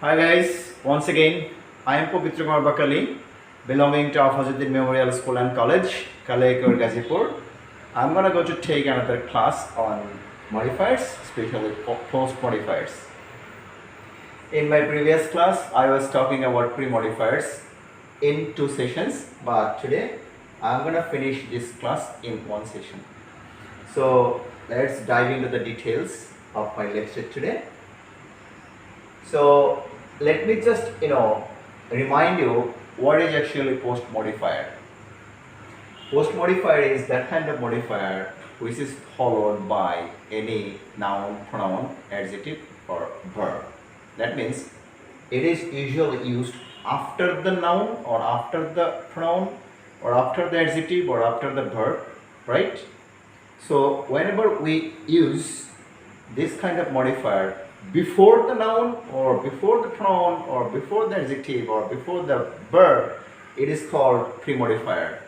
Hi guys, once again I am Pavitra Kumar Bakali, belonging to Afazuddin Memorial School and College, Kalaikor, Gazipur. I'm gonna go to take another class on modifiers, especially post modifiers. In my previous class, I was talking about pre-modifiers in 2 sessions, but today I'm gonna finish this class in 1 session. So let's dive into the details of my lecture today. So let me just remind you what is actually post modifier. Post modifier is that kind of modifier which is followed by any noun, pronoun, adjective or verb. That means it is usually used after the noun or after the pronoun or after the adjective or after the verb, right? So whenever we use this kind of modifier before the noun or before the pronoun or before the adjective or before the verb, it is called pre-modifier.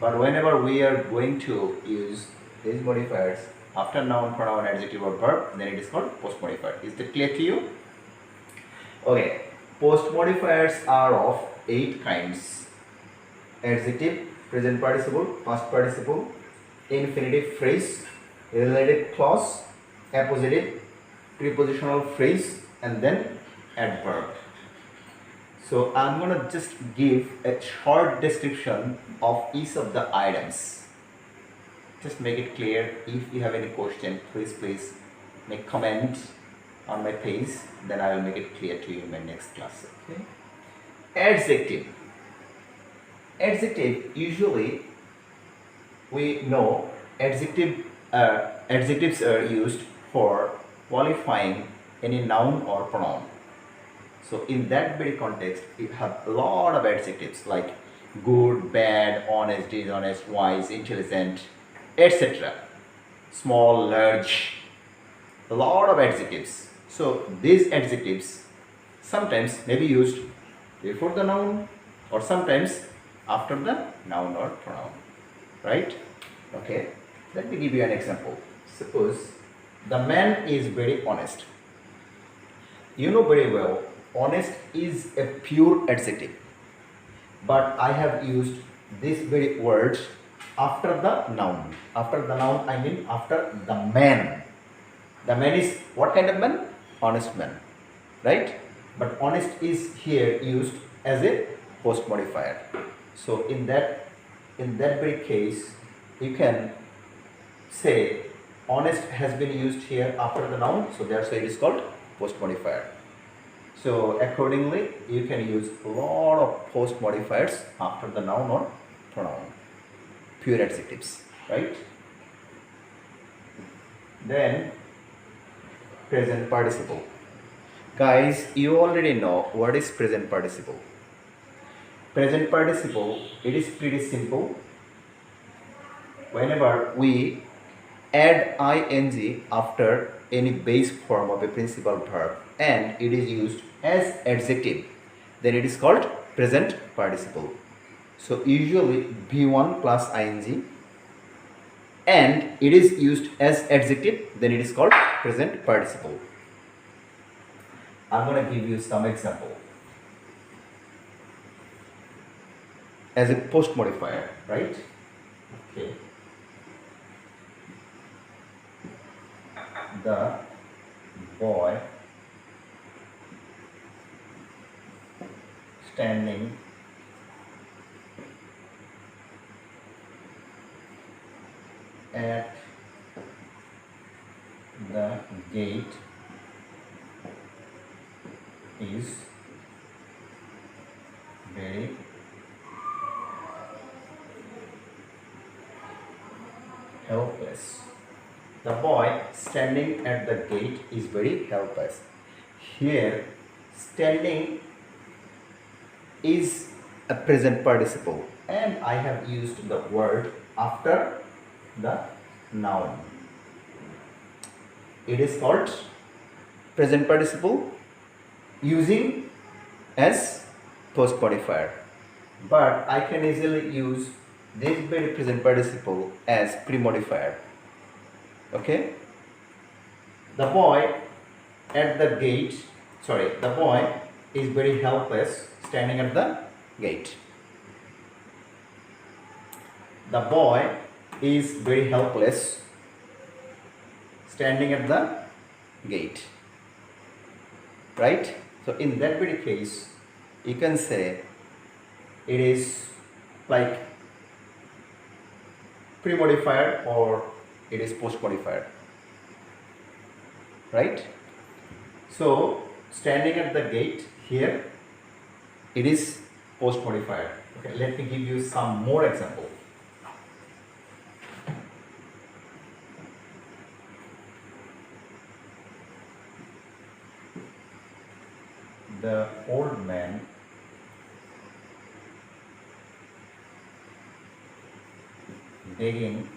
But whenever we are going to use these modifiers after noun, pronoun, adjective or verb, then it is called post modifier. Is that clear to you? Okay, post modifiers are of 8 kinds: adjective, present participle, past participle, infinitive phrase, related clause, appositive, prepositional phrase, and then adverb. So I'm gonna just give a short description of each of the items. Just make it clear. If you have any question, please make comment on my page, then I will make it clear to you in my next class. Okay. Adjective. Adjective, usually we know adjectives are used for qualifying any noun or pronoun. So in that very context, we have a lot of adjectives like good, bad, honest, dishonest, wise, intelligent, etc. Small, large, a lot of adjectives. So these adjectives sometimes may be used before the noun or sometimes after the noun or pronoun, right? Okay, let me give you an example. Suppose the man is very honest. You know very well, honest is a pure adjective, but I have used this very word after the noun. After the noun, I mean after the man. The man is what kind of man? Honest man, right? But honest is here used as a post modifier. So in that very case, you can say honest has been used here after the noun, so that's why it is called post modifier. So accordingly, you can use a lot of post modifiers after the noun or pronoun, pure adjectives, right? Then present participle. Guys, you already know what is present participle. Present participle, it is pretty simple. Whenever we add ing after any base form of a principal verb and it is used as adjective, then it is called present participle. So usually V1 plus ing, and it is used as adjective, then it is called present participle. I'm going to give you some example as a post modifier, right? Okay. The boy standing at the gate is very helpless. The boy standing at the gate is very helpless. Here, standing is a present participle and I have used the word after the noun. It is called present participle using as post modifier, but I can easily use this very present participle as pre-modifier. Okay, the boy at the gate, the boy is very helpless standing at the gate. The boy is very helpless standing at the gate. Right? So in that very case, you can say it is like pre-modifier or it is post-modifier. Right? So standing at the gate here, it is post-modifier. Okay, let me give you some more example. The old man begging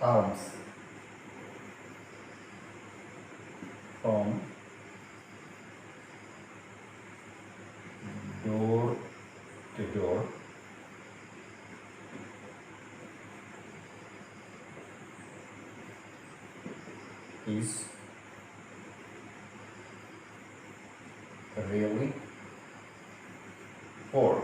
alms from door to door is really poor.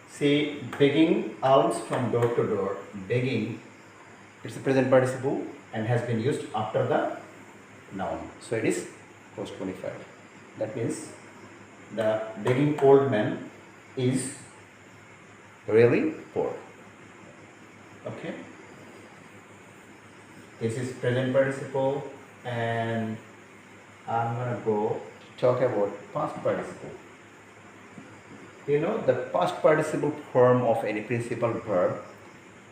See, begging alms from door to door, begging, it's a present participle and has been used after the noun. So it is post-modifier. That means the begging old man is really poor. Okay. This is present participle, and I'm gonna go talk about past participle. You know, the past participle form of any principal verb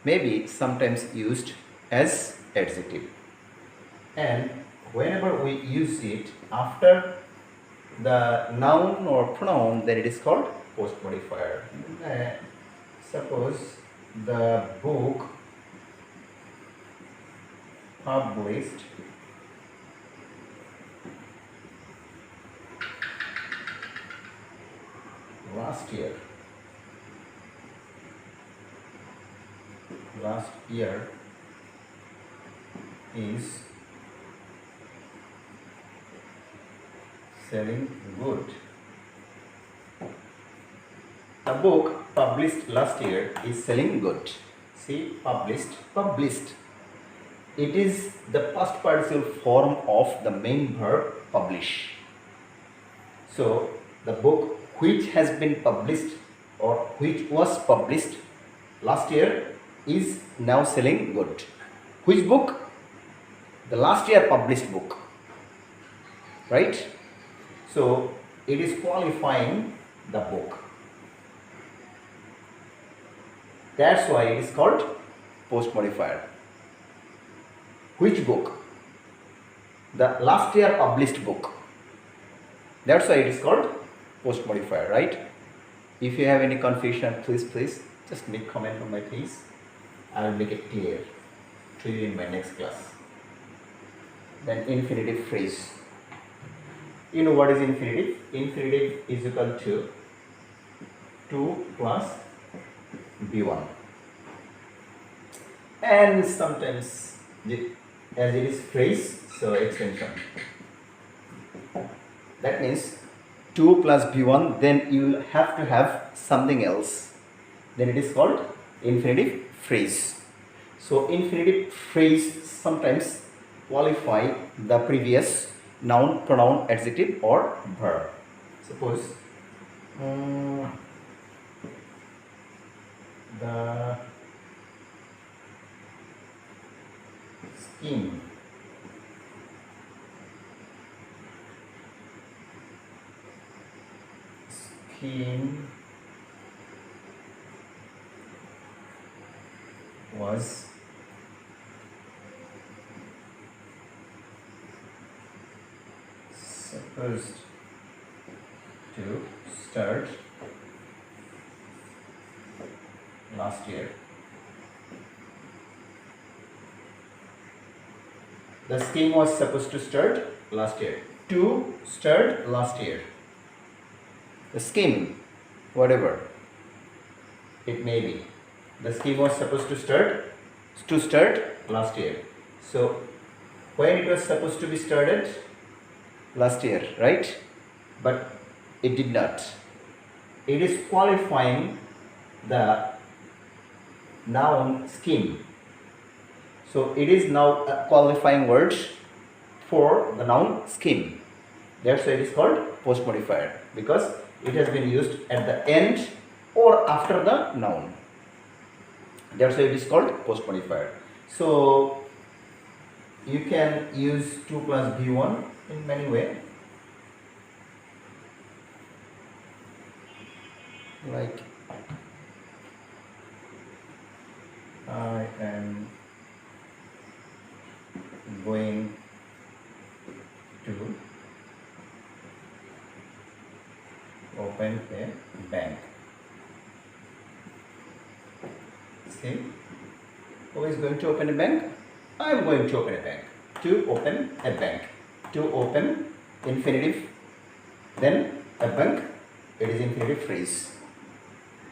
may be sometimes used as adjective, and whenever we use it after the noun or pronoun, then it is called post modifier. Suppose the book published last year is selling good. The book published last year is selling good. See, published. It is the past participle form of the main verb publish. So the book which has been published or which was published last year is now selling good. Which book? The last year published book. Right? So it is qualifying the book. That's why it is called post modifier. Which book? The last year published book. That's why it is called post modifier, right? If you have any confusion, please just make comment on my page. I will make it clear to you in my next class. Then infinitive phrase. You know what is infinitive? Infinitive is equal to 2 plus B1. And sometimes as it is phrase, so extension. That means 2 plus B1, then you will have to have something else. Then it is called infinitive phrase. So infinitive phrase sometimes qualify the previous noun, pronoun, adjective or verb. Suppose the scheme was supposed to start last year. The scheme was supposed to start last year. To start last year. The scheme, whatever it may be, the scheme was supposed to start to start last year. So when it was supposed to be started last year, right? But it did not. It is qualifying the noun scheme. So it is now a qualifying word for the noun scheme. That's why it is called post modifier, because it has been used at the end or after the noun. That's why it is called post modifier. So you can use 2 plus B1 in many ways. Like I am going to open a bank. See, who is going to open a bank? I am going to open a bank. To open a bank. To open infinitive, then a bank, it is infinitive phrase.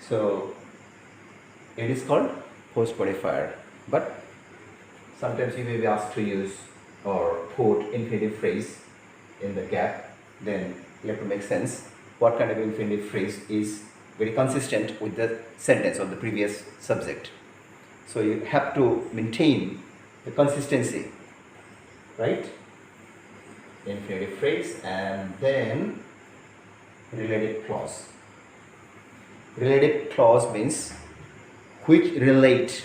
So it is called post modifier. But sometimes you may be asked to use or put infinitive phrase in the gap. Then you have to make sense what kind of infinitive phrase is very consistent with the sentence of the previous subject. So you have to maintain the consistency, right? Infinitive phrase and then related clause. Related clause means which relate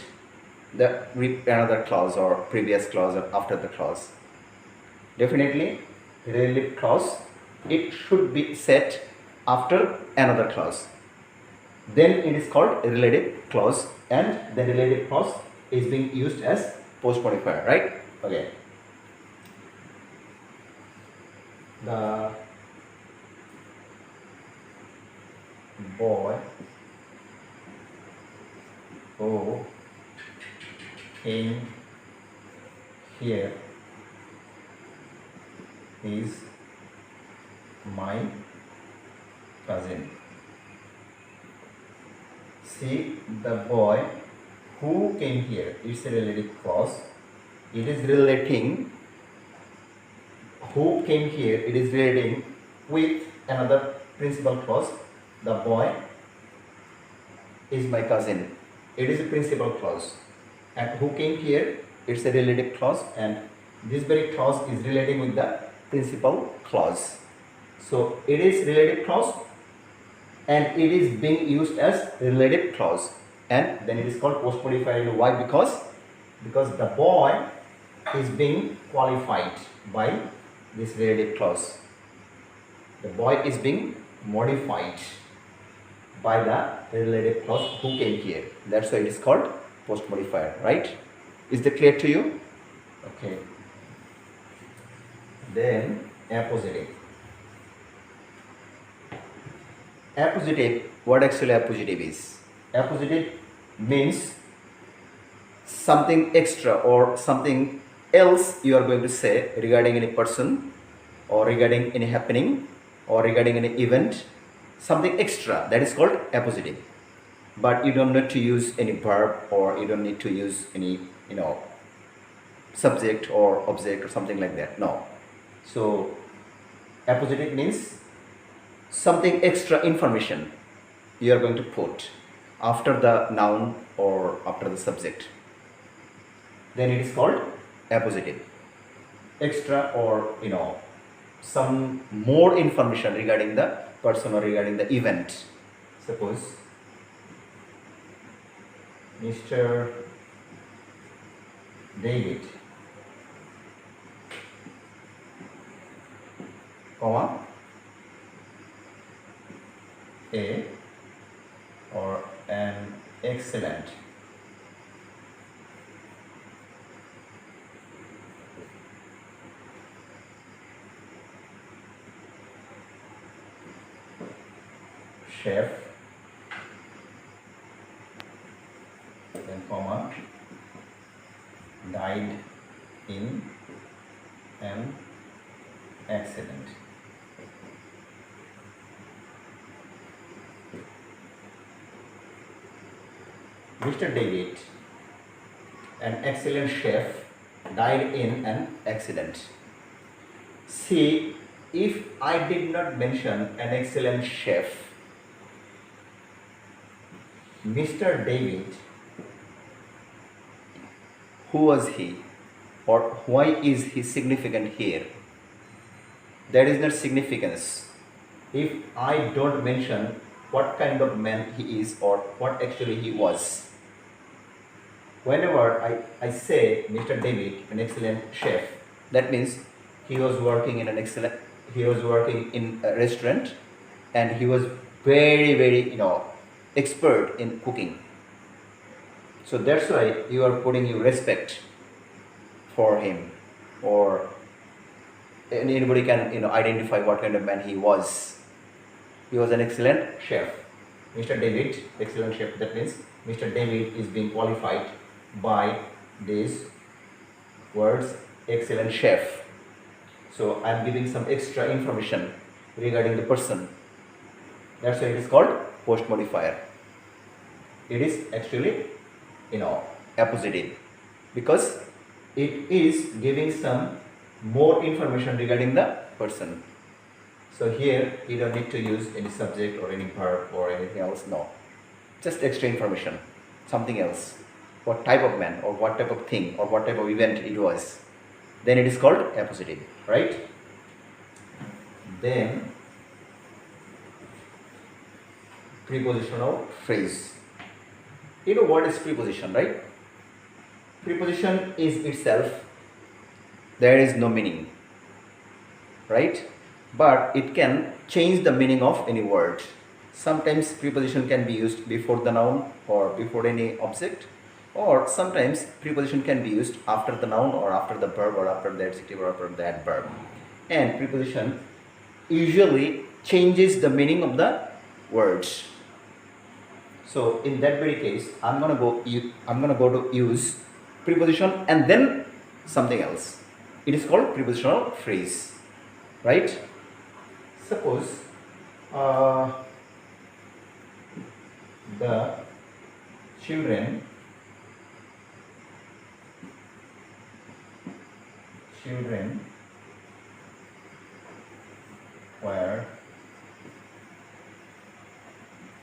the another clause or previous clause or after the clause. Definitely related clause, it should be set after another clause. Then it is called a related clause, and the related clause is being used as post modifier, right? Okay. The boy who came here is my cousin. See, the boy who came here, it's a relative clause. It is relating who came here, it is relating with another principal clause. The boy is my cousin. It is a principal clause. And who came here, it's a relative clause, and this very clause is relating with the principal clause. So it is relative clause and it is being used as relative clause, and then it is called post modifier. Why? Because the boy is being qualified by this relative clause. The boy is being modified by the relative clause who came here. That's why it is called post modifier, right? Is that clear to you? Okay. Then appositive. Appositive, what actually appositive is? Appositive means something extra or something else you are going to say regarding any person or regarding any happening or regarding any event, something extra, that is called appositive. But you don't need to use any verb, or you don't need to use any subject or object or something like that. No. So appositive means something extra information you are going to put after the noun or after the subject. Then it is called appositive. Extra or some more information regarding the person or regarding the event. Suppose Mr. David, comma, a or an excellent chef, then comma, died in an accident. Mr. David an excellent chef died in an accident. See, if I did not mention an excellent chef, Mr. David, who was he or why is he significant here? There is no significance if I don't mention what kind of man he is or what actually he was. Whenever I say Mr. David, an excellent chef, that means he was working in a restaurant and he was very expert in cooking. So that's why you are putting your respect for him, or anybody can identify what kind of man he was. He was an excellent chef. Mr. David, excellent chef. That means Mr. David is being qualified by these words, excellent chef. So I am giving some extra information regarding the person. That's why it is called post modifier. It is actually appositive because it is giving some more information regarding the person. So here you don't need to use any subject or any verb or anything else. No, just extra information, something else. What type of man or what type of thing or what type of event it was. Then it is called appositive, right? Then prepositional phrase. You know what is preposition, right? Preposition is itself, there is no meaning, right? But it can change the meaning of any word. Sometimes preposition can be used before the noun or before any object, or sometimes preposition can be used after the noun or after the verb or after the adjective or after the adverb. And preposition usually changes the meaning of the words. So in that very case, I'm gonna go to use preposition and then something else. It is called prepositional phrase, right? Suppose the children were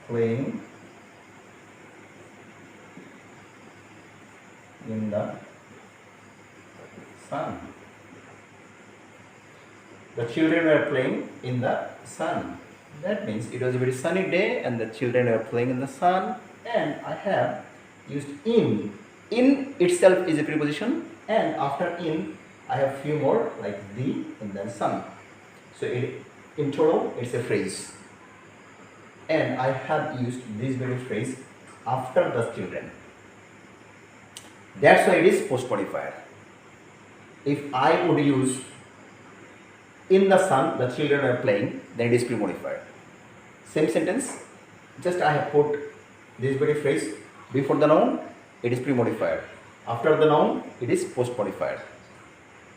playing in the sun. The children were playing in the sun. That means it was a very sunny day and the children were playing in the sun, and I have used in. In itself is a preposition, and after in I have few more like the and then sun. So in total it's a phrase, and I have used this very phrase after the children. That's why it is post modifier. If I would use in the sun the children are playing, then it is pre-modifier. Same sentence, just I have put this very phrase before the noun, it is pre-modifier. After the noun, it is post modifier,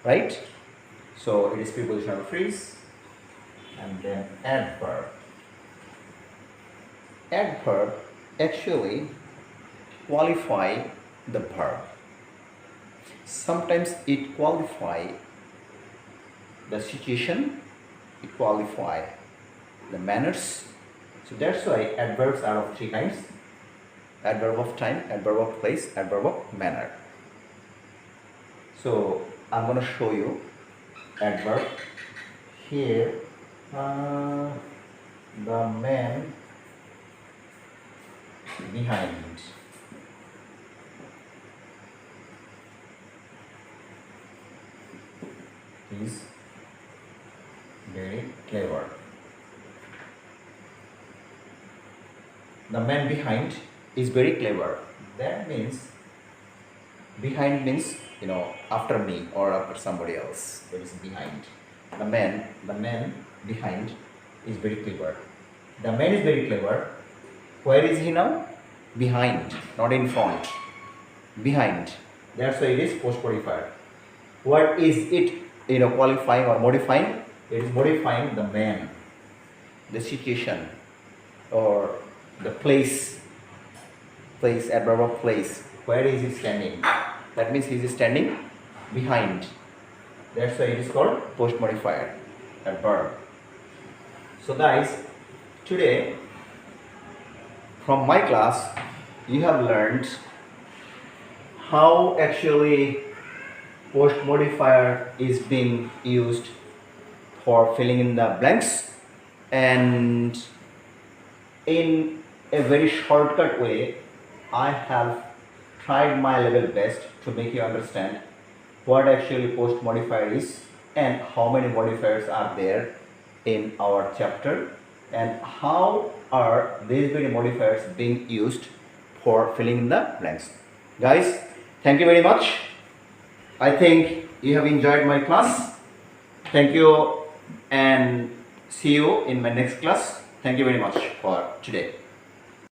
right? So it is prepositional phrase, and then adverb. Adverb actually qualify the verb. Sometimes it qualify the situation, it qualify the manners. So that's why adverbs are of three kinds: adverb of time, adverb of place, adverb of manner. So I'm going to show you adverb here. The man behind. Is very clever. The man behind is very clever. That means behind means after me or after somebody else. That is behind. The man behind is very clever. The man is very clever. Where is he now? Behind, not in front. Behind. That's why it is post modifier. What is it qualifying or modifying? It is modifying the man, the situation, or the place, adverb of place. Where is he standing? That means he is standing behind. That's why it is called post modifier, a verb. So guys, today from my class you have learned how actually post modifier is being used for filling in the blanks, and in a very shortcut way I have tried my level best to make you understand what actually post modifier is and how many modifiers are there in our chapter and how are these many modifiers being used for filling in the blanks. Guys, thank you very much. I think you have enjoyed my class. Thank you and see you in my next class. Thank you very much for today.